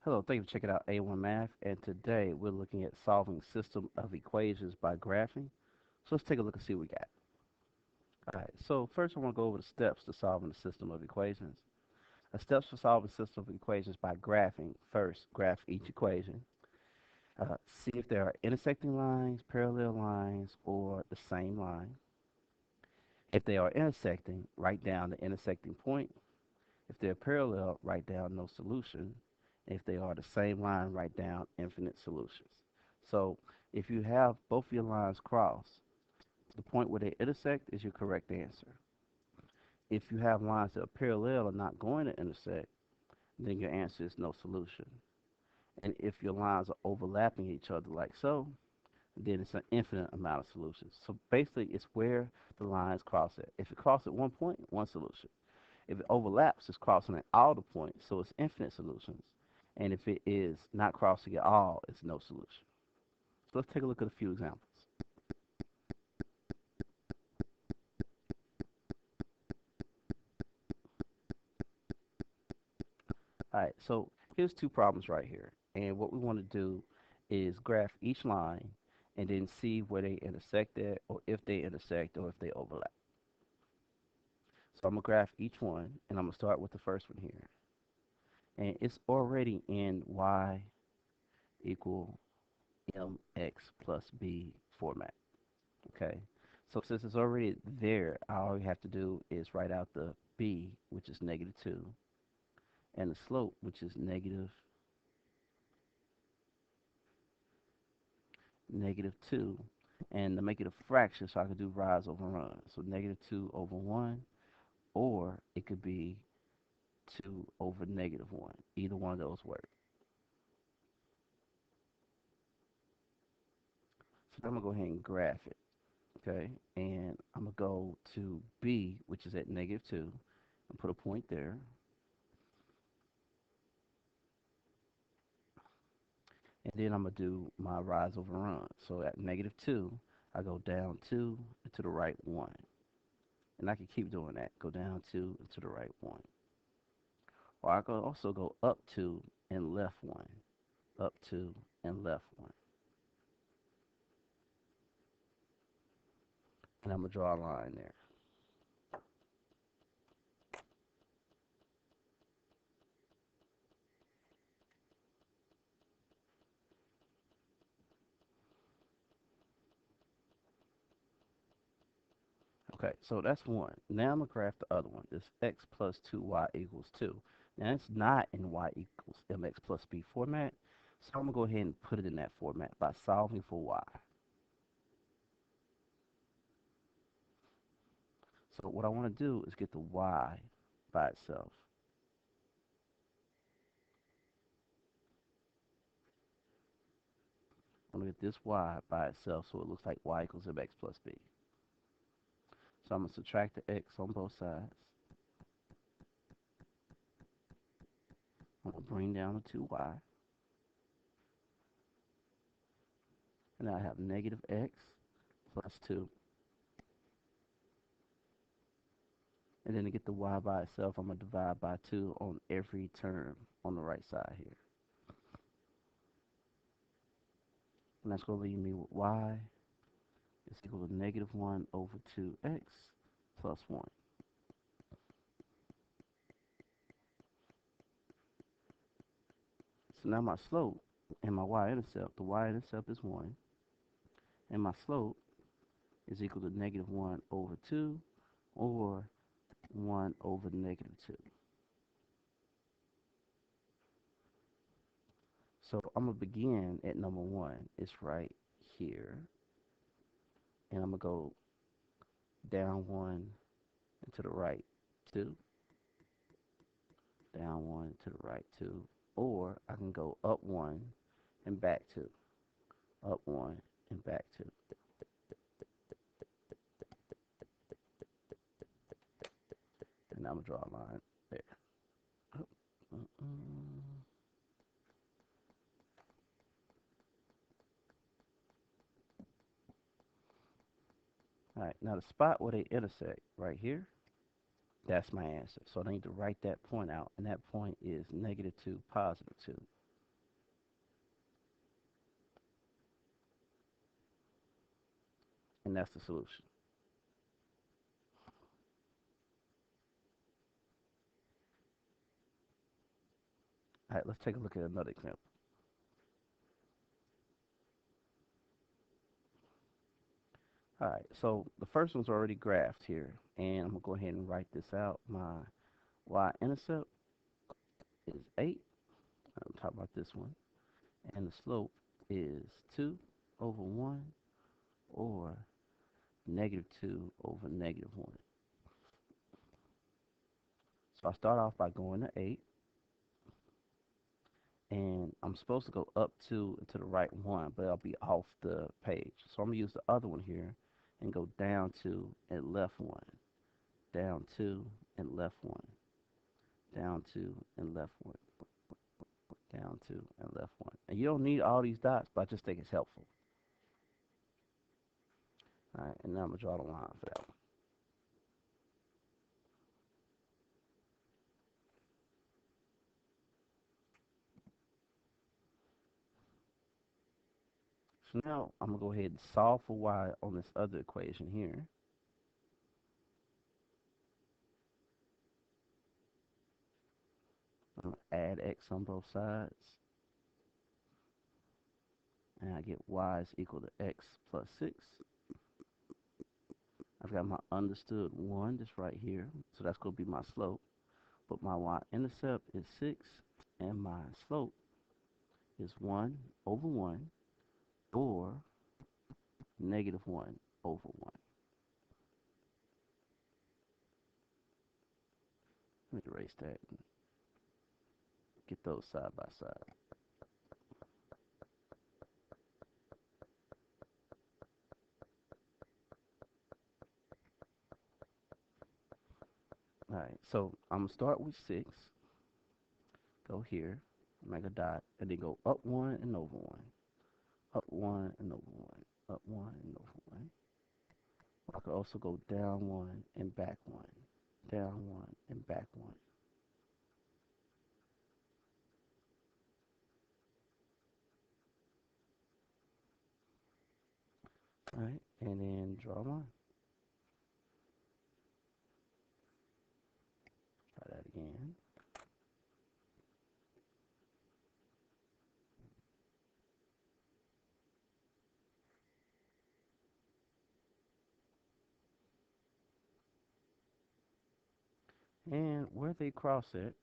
Hello, thank you for checking out A1 Math, and today we're looking at solving system of equations by graphing. So let's take a look and see what we got. All right, so first I want to go over the steps to solving the system of equations. The steps for solving system of equations by graphing. First, graph each equation. See if there are intersecting lines, parallel lines, or the same line. If they are intersecting, write down the intersecting point. If they're parallel, write down no solution. If they are the same line, write down infinite solutions. So if you have both your lines cross, the point where they intersect is your correct answer. If you have lines that are parallel and not going to intersect, then your answer is no solution. And if your lines are overlapping each other like so, then it's an infinite amount of solutions. So basically, it's where the lines cross at. If it crosses at one point, one solution. If it overlaps, it's crossing at all the points, so it's infinite solutions. And if it is not crossing at all, it's no solution. So let's take a look at a few examples. All right, so here's two problems right here. And what we want to do is graph each line and then see where they intersect at, or if they intersect, or if they overlap. So I'm going to graph each one, and I'm going to start with the first one here. And it's already in y equal mx plus b format. Okay, so since it's already there, all we have to do is write out the b, which is -2, and the slope, which is negative 2, and to make it a fraction, so I could do rise over run. So -2 over 1, or it could be 2 over -1. Either one of those work. So I'm going to go ahead and graph it. Okay, and I'm going to go to b, which is at -2, and put a point there. And then I'm going to do my rise over run. So at -2, I go down 2 and to the right 1. And I can keep doing that. Go down 2 and to the right 1. Or I can also go up 2 and left 1. Up 2 and left 1. And I'm going to draw a line there. Okay, so that's one. Now I'm going to graph the other one. This x plus 2y equals 2. Now it's not in y equals mx plus b format. So I'm going to go ahead and put it in that format by solving for y. So what I want to do is get the y by itself. I'm going to get this y by itself so it looks like y equals mx plus b. So I'm going to subtract the x on both sides. I'm going to bring down the 2y. And now I have negative x plus 2. And then to get the y by itself, I'm going to divide by 2 on every term on the right side here. And that's going to leave me with y is equal to -1 over 2x plus 1. So now my slope and my y-intercept, the y-intercept is 1. And my slope is equal to -1 over 2, or 1 over -2. So I'm going to begin at number 1. It's right here. And I'm going to go down 1 and to the right 2. Down 1 to the right 2. Or I can go up 1 and back 2. Up 1 and back 2. And I'm going to draw a line there. Up, All right, now the spot where they intersect right here, that's my answer. So I need to write that point out, and that point is -2, +2. and that's the solution. All right, let's take a look at another example. All right, so the first one's already graphed here, and I'm gonna go ahead and write this out. My y-intercept is 8. I'm talking about this one, and the slope is 2 over 1, or negative 2 over negative 1. So I start off by going to 8, and I'm supposed to go up 2 to the right 1, but I'll be off the page. So I'm going to use the other one here and go down 2 and left 1, down 2 and left 1, down 2 and left 1, down 2 and left 1. And you don't need all these dots, but I just think it's helpful. All right, and now I'm going to draw the line for that one. So now I'm going to go ahead and solve for y on this other equation here. I'm going to add x on both sides. And I get y is equal to x plus 6. I've got my understood 1 that's right here. So that's going to be my slope. But my y-intercept is 6. And my slope is 1 over 1, or negative 1 over 1. Let me erase that and get those side by side. All right, so I'm going to start with 6. Go here, make a dot, and then go up 1 and over 1. Up 1 and over 1. Up 1 and over 1. I could also go down 1 and back 1. Down 1 and back 1. All right, and then draw a line. Try that again. And where they cross it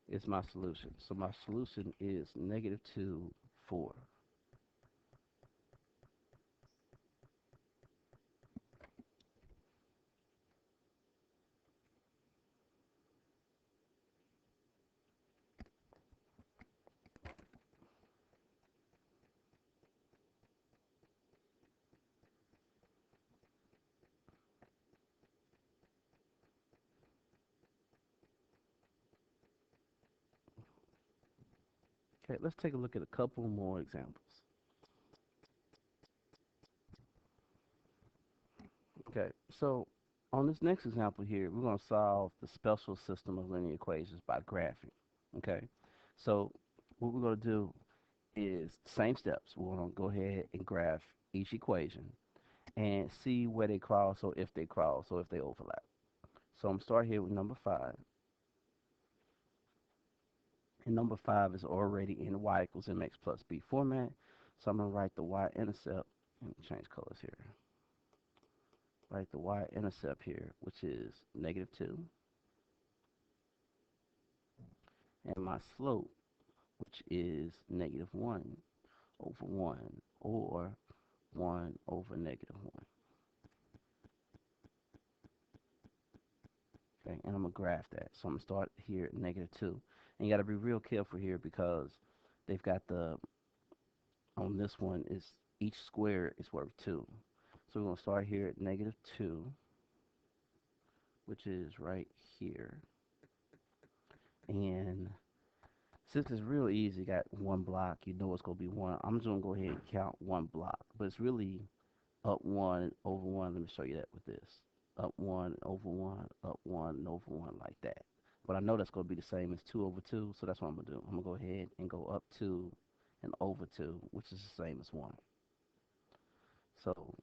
is my solution. So my solution is negative 2, 4. Okay, let's take a look at a couple more examples. Okay, so on this next example here, we're going to solve the special system of linear equations by graphing. Okay, so what we're going to do is same steps. We're going to go ahead and graph each equation and see where they cross, or if they cross, or if they overlap. So I'm start here with number 5. And number 5 is already in y equals mx plus b format. So I'm going to write the y-intercept. Let me change colors here. Write the y-intercept here, which is negative 2. And my slope, which is negative 1 over 1, or 1 over negative 1. Okay, and I'm going to graph that. So I'm going to start here at negative 2. And you got to be real careful here because they've got the, on this one, is each square is worth 2. So we're going to start here at negative 2, which is right here. And since it's real easy, you got one block, you know it's going to be 1. I'm just going to go ahead and count one block. But it's really up 1 over 1. Let me show you that with this. Up 1 over 1, up 1 and over 1 like that. But I know that's going to be the same as 2 over 2, so that's what I'm going to do. I'm going to go ahead and go up 2 and over 2, which is the same as 1. So,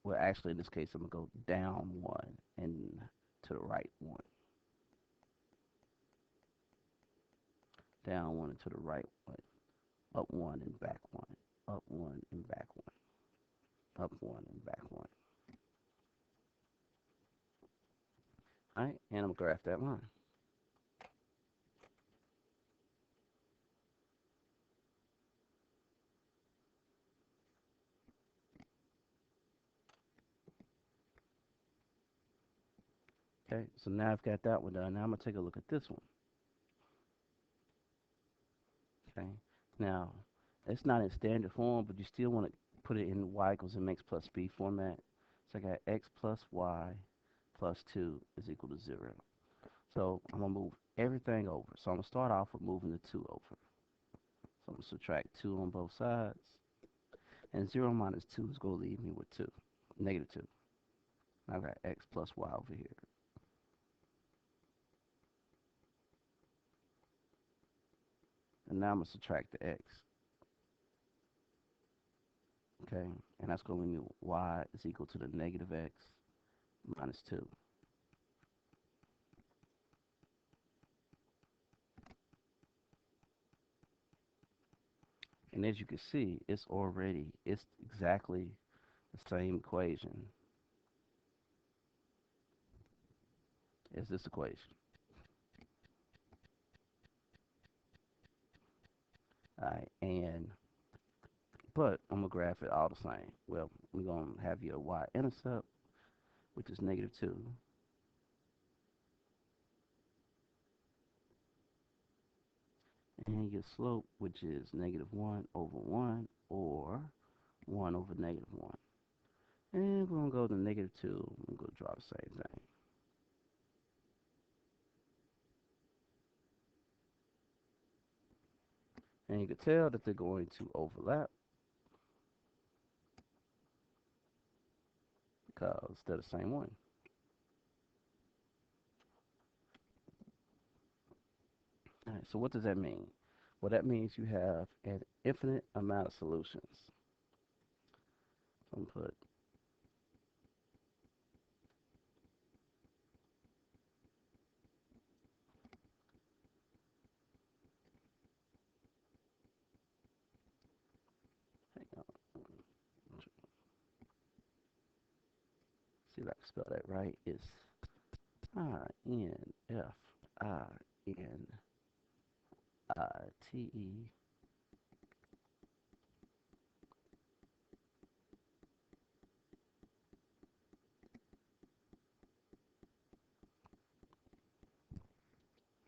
well, actually, in this case, I'm going to go down one and to the right one. Down one and to the right one. Up one and back one. Up one and back one. Up one and back one. All right, and I'm going to graph that line. Okay, so now I've got that one done. Now I'm going to take a look at this one. Okay, now it's not in standard form, but you still want to put it in y equals mx plus b format. So I got x plus y plus 2 is equal to 0. So I'm going to move everything over. So I'm going to start off with moving the 2 over. So I'm going to subtract 2 on both sides. And 0 minus 2 is going to leave me with 2, negative 2. I've got x plus y over here. And now I'm going to subtract the x. Okay, and that's going to leave me y is equal to the negative x minus 2. And as you can see, it's exactly the same equation as this equation. Alright, but I'm going to graph it all the same. Well, we're going to have your y-intercept, which is negative 2. And your slope, which is negative 1 over 1, or 1 over negative 1. And we're going to go to negative 2. We're going to draw the same thing. And you can tell that they're going to overlap because they're the same one. All right, so what does that mean? Well, that means you have an infinite amount of solutions. So I'm going to put hang on, see if I can spell that right. It's INFINITE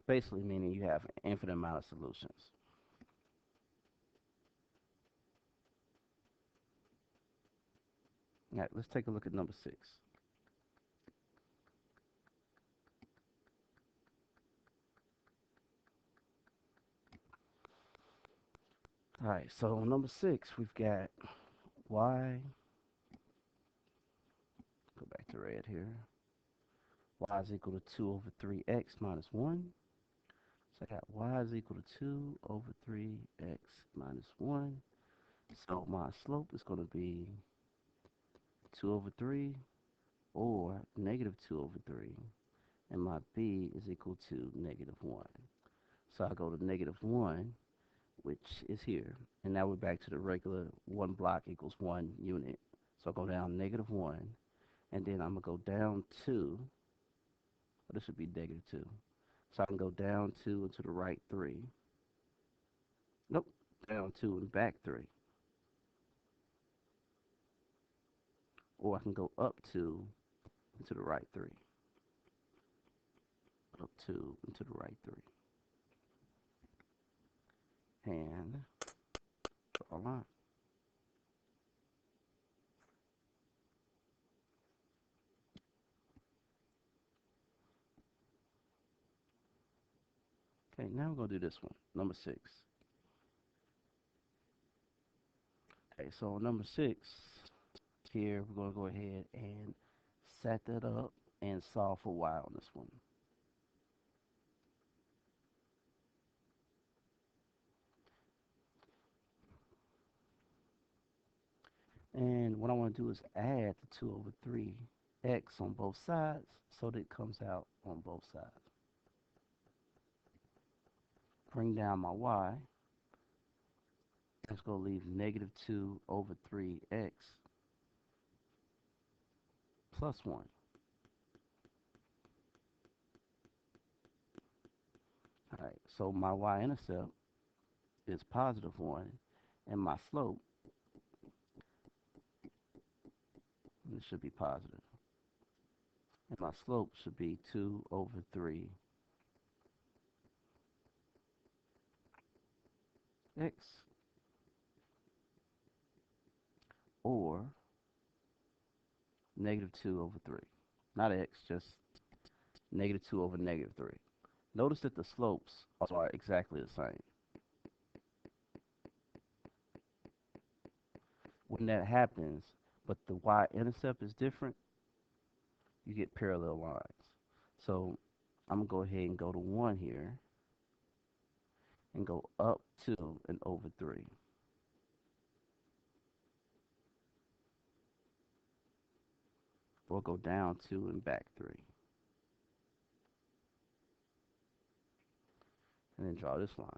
basically meaning you have an infinite amount of solutions. All right, let's take a look at number 6. All right, so number 6, we've got y, go back to red here, y is equal to 2 over 3x minus 1. So I got y is equal to 2 over 3x minus 1. So my slope is going to be 2 over 3 or negative 2 over 3. And my b is equal to negative 1. So I go to negative 1, which is here. And now we're back to the regular 1 block equals 1 unit. So I go down negative 1. And then I'm going to go down 2. Well, this would be negative 2. So I can go down 2 and to the right 3. Nope, down 2 and back 3. Or I can go up 2 and to the right 3. Up 2 and to the right 3. And draw a line. Okay, now we're going to do this one, number 6. Okay, so number 6, here we're going to go ahead and set that up and solve for y on this one. And what I want to do is add the 2 over 3x on both sides so that it comes out on both sides. Bring down my y. That's going to leave negative 2 over 3x plus 1. All right, so my y-intercept is positive 1, and my slope, it should be positive, and my slope should be 2 over 3x, or negative 2 over 3. Not x, just negative 2 over negative 3. Notice that the slopes are exactly the same. When that happens, but the y-intercept is different, you get parallel lines. So I'm going to go ahead and go to 1 here and go up 2 and over 3. Or go down 2 and back 3. And then draw this line.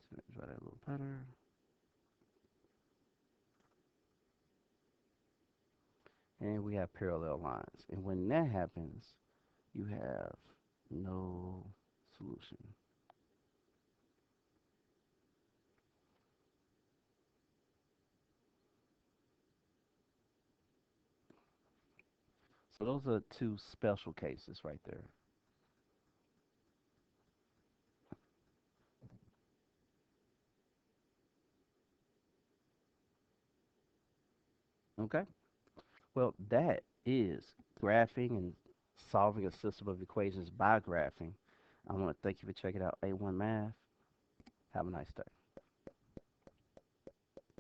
So draw that a little better. And we have parallel lines. And when that happens, you have no solution. So those are two special cases right there. Okay? Well, that is graphing and solving a system of equations by graphing. I want to thank you for checking out A1 Math. Have a nice day.